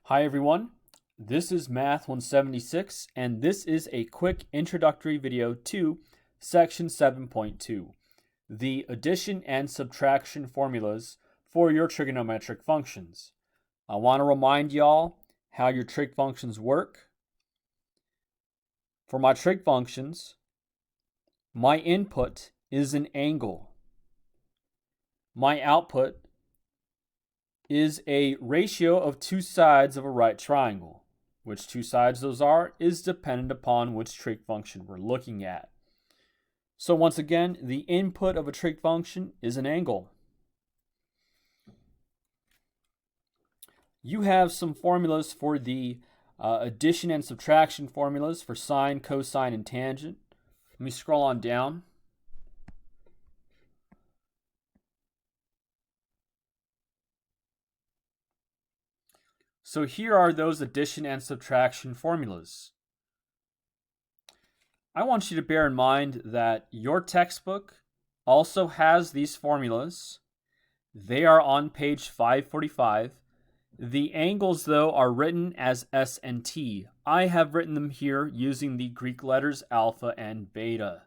Hi everyone, this is Math 176 and this is a quick introductory video to section 7.2, the addition and subtraction formulas for your trigonometric functions. I want to remind y'all how your trig functions work. For my trig functions, my input is an angle. My output is a ratio of two sides of a right triangle. Which two sides those are is dependent upon which trig function we're looking at. So once again, the input of a trig function is an angle. You have some formulas for the addition and subtraction formulas for sine, cosine, and tangent. Let me scroll on down. So here are those addition and subtraction formulas. I want you to bear in mind that your textbook also has these formulas. They are on page 545. The angles, though, are written as S and T. I have written them here using the Greek letters alpha and beta.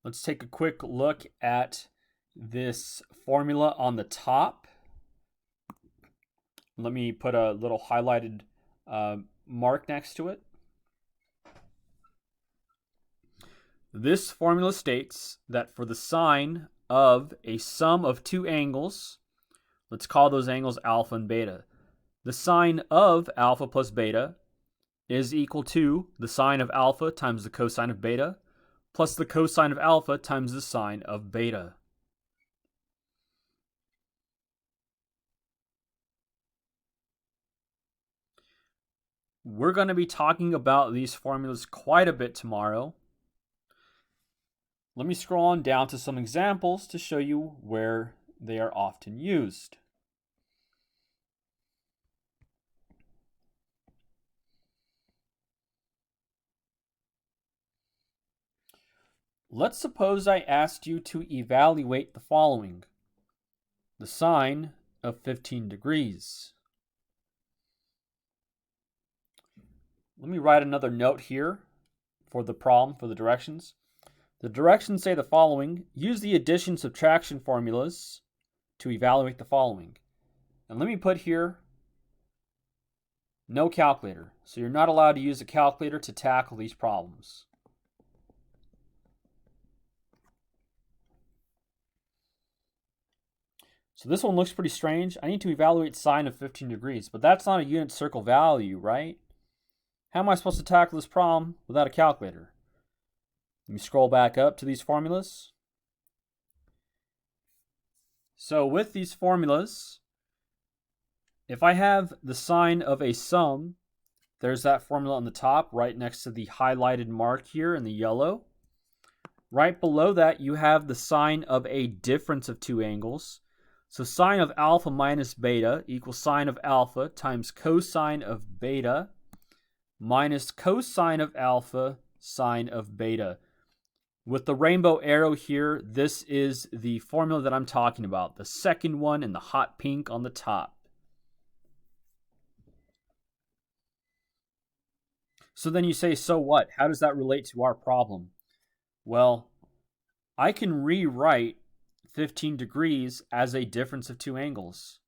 Let's take a quick look at this formula on the top. Let me put a little highlighted mark next to it. This formula states that for the sine of a sum of two angles, let's call those angles alpha and beta, the sine of alpha plus beta is equal to the sine of alpha times the cosine of beta plus the cosine of alpha times the sine of beta. We're going to be talking about these formulas quite a bit tomorrow. Let me scroll on down to some examples to show you where they are often used. Let's suppose I asked you to evaluate the following: the sine of 15 degrees. Let me write another note here for the problem, for the directions. The directions say the following: use the addition subtraction formulas to evaluate the following. And let me put here no calculator. So you're not allowed to use a calculator to tackle these problems. So this one looks pretty strange. I need to evaluate sine of 15 degrees, but that's not a unit circle value, right? How am I supposed to tackle this problem without a calculator? Let me scroll back up to these formulas. So with these formulas, if I have the sine of a sum, there's that formula on the top right next to the highlighted mark here in the yellow. Right below that, you have the sine of a difference of two angles. So sine of alpha minus beta equals sine of alpha times cosine of beta minus cosine of alpha sine of beta. With the rainbow arrow here, this is the formula that I'm talking about, the second one in the hot pink on the top. So then you say, so what? How does that relate to our problem? Well, I can rewrite 15 degrees as a difference of two angles.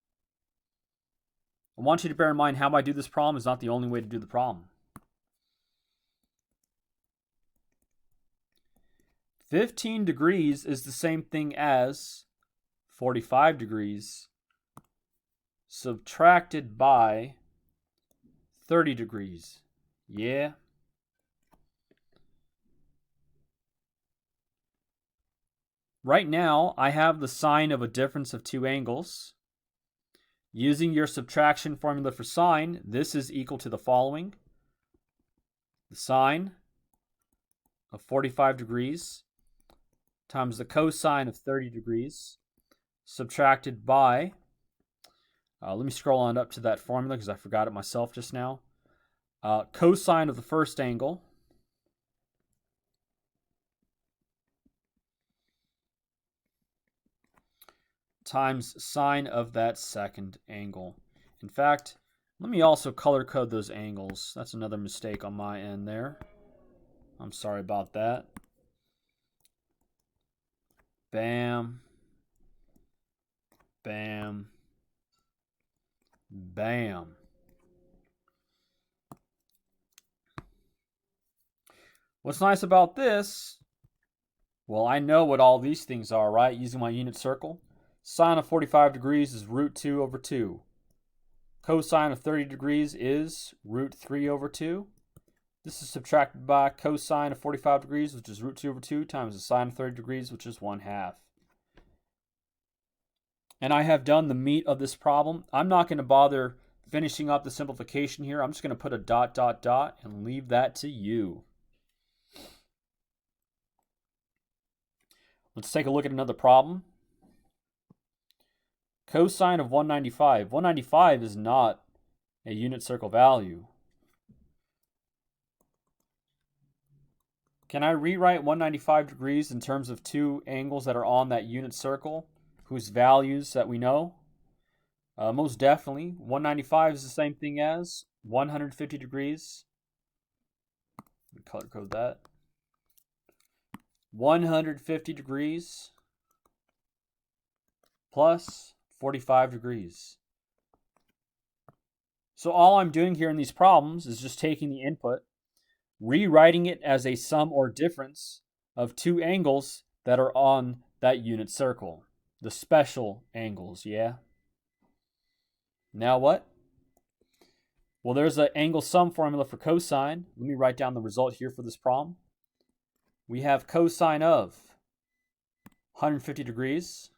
I want you to bear in mind how I do this problem is not the only way to do the problem. 15 degrees is the same thing as 45 degrees subtracted by 30 degrees. Yeah. Right now, I have the sine of a difference of two angles. Using your subtraction formula for sine, this is equal to the following: the sine of 45 degrees times the cosine of 30 degrees subtracted by, let me scroll on up to that formula because I forgot it myself just now, cosine of the first angle times sine of that second angle. In fact, let me also color code those angles. That's another mistake on my end there. I'm sorry about that. Bam. Bam. Bam. What's nice about this, well, I know what all these things are, right? Using my unit circle. Sine of 45 degrees is root 2 over 2. Cosine of 30 degrees is root 3 over 2. This is subtracted by cosine of 45 degrees, which is root 2 over 2, times the sine of 30 degrees, which is 1/2. And I have done the meat of this problem. I'm not going to bother finishing up the simplification here. I'm just going to put a dot, dot, dot, and leave that to you. Let's take a look at another problem. Cosine of 195. 195 is not a unit circle value. Can I rewrite 195 degrees in terms of two angles that are on that unit circle, whose values that we know? Most definitely. 195 is the same thing as 150 degrees. Let me color code that. 150 degrees plus 45 degrees. So all I'm doing here in these problems is just taking the input, rewriting it as a sum or difference of two angles that are on that unit circle. The special angles, yeah? Now what? Well, there's an angle sum formula for cosine. Let me write down the result here for this problem. We have cosine of 150 degrees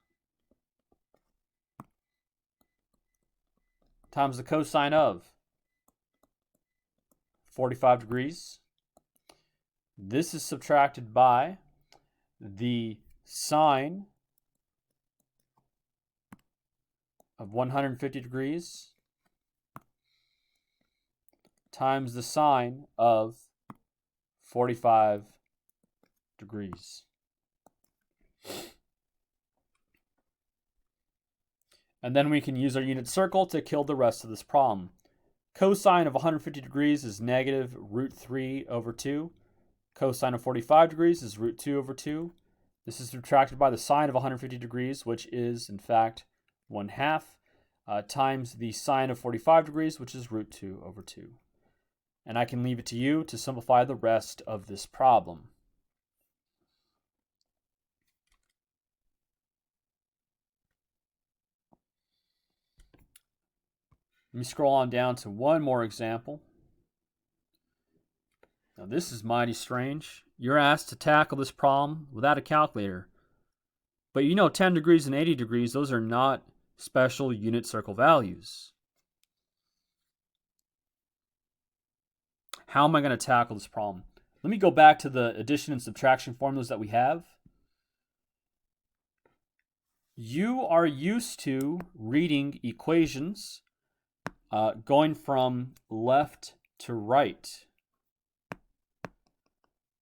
times the cosine of 45 degrees. This is subtracted by the sine of 150 degrees times the sine of 45 degrees. And then we can use our unit circle to kill the rest of this problem. Cosine of 150 degrees is negative root 3 over 2. Cosine of 45 degrees is root 2 over 2. This is subtracted by the sine of 150 degrees, which is, in fact, 1/2, times the sine of 45 degrees, which is root 2 over 2. And I can leave it to you to simplify the rest of this problem. Let me scroll on down to one more example. Now this is mighty strange. You're asked to tackle this problem without a calculator. But you know 10 degrees and 80 degrees, those are not special unit circle values. How am I going to tackle this problem? Let me go back to the addition and subtraction formulas that we have. You are used to reading equations going from left to right.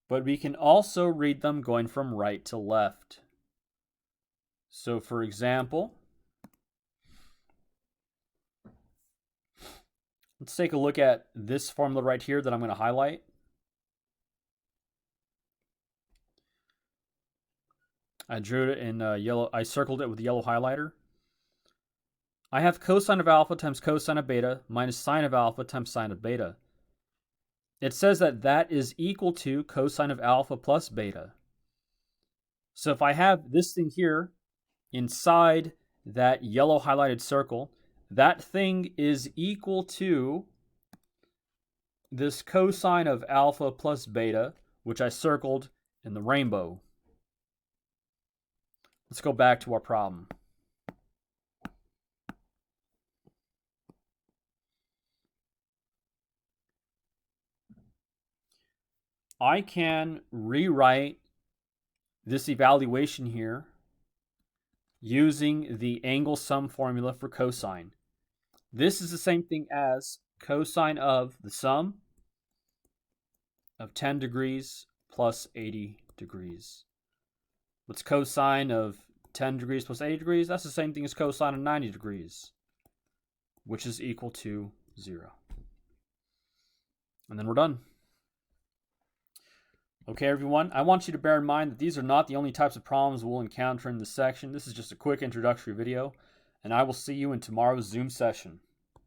But we can also read them going from right to left. So for example, let's take a look at this formula right here that I'm going to highlight. I drew it in yellow. I circled it with the yellow highlighter. I have cosine of alpha times cosine of beta minus sine of alpha times sine of beta. It says that that is equal to cosine of alpha plus beta. So if I have this thing here inside that yellow highlighted circle, that thing is equal to this cosine of alpha plus beta, which I circled in the rainbow. Let's go back to our problem. I can rewrite this evaluation here using the angle sum formula for cosine. This is the same thing as cosine of the sum of 10 degrees plus 80 degrees. What's cosine of 10 degrees plus 80 degrees, that's the same thing as cosine of 90 degrees, which is equal to 0. And then we're done. Okay, everyone, I want you to bear in mind that these are not the only types of problems we'll encounter in this section. This is just a quick introductory video, and I will see you in tomorrow's Zoom session.